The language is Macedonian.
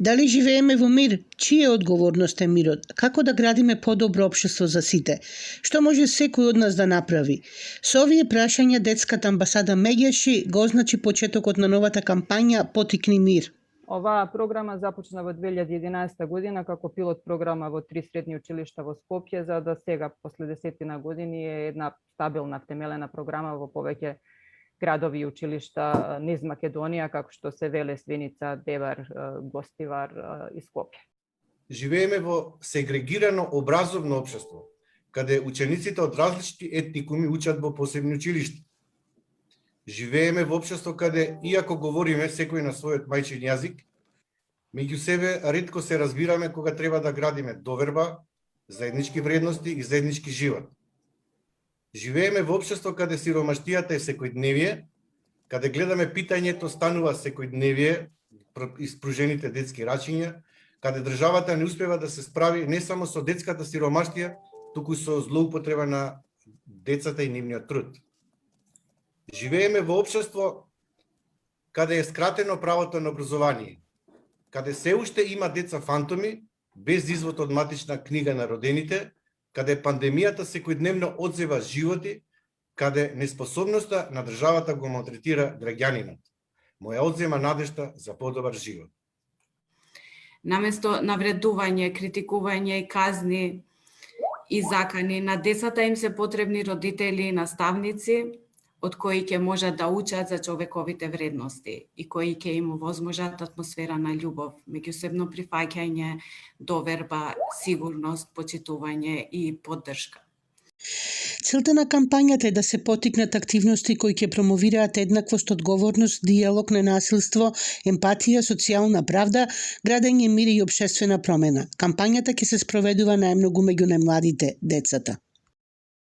Дали живееме во мир? Чија одговорност е мирот? Како да градиме подобро општество за сите? Што може секој од нас да направи? Со овие прашања детската амбасада Меѓаши го означи почетокот на новата кампања Потикни мир. Оваа програма започна во 2011 година како пилот програма во 3 средни училишта во Скопје, за да сега, после 10 години, е една стабилна, втемелена програма во повеќе градови и училишта низ Македонија, како што се Велес, Виница, Девар, Гостивар и Скопје. Живееме во сегрегирано образовно општество, каде учениците од различни етникуми учат во посебни училишта. Живееме во општество каде, иако говориме секој на својот мајчин јазик, меѓу себе ретко се разбираме кога треба да градиме доверба, заеднички вредности и заеднички живот. Живееме во општество каде сиромаштијата е секојдневие, каде гледаме питањето станува секојдневие, испружените детски рачиња, каде државата не успева да се справи не само со детската сиромаштија, туку со злоупотреба на децата и нивниот труд. Живееме во општество каде е скратено правото на образование, каде се уште има деца фантоми без извод од матична книга на родените, каде пандемијата секојдневно одзева животи, каде неспособноста на државата го малтретира граѓанинот. Му ја одзема надежта за подобар живот. Наместо навредување, критикување и казни и закани, на децата им се потребни родители и наставници, од кои ќе можат да учат за човековите вредности и кои ќе им овозможат атмосфера на љубов, меѓусебно прифаќање, доверба, сигурност, почитување и поддршка. Целта на кампањата е да се потикнат активности кои ќе промовираат еднаквост, одговорност, диалог, ненасилство, емпатија, социјална правда, градење мир и општествена промена. Кампањата ќе се спроведува најмногу меѓу најмладите, децата.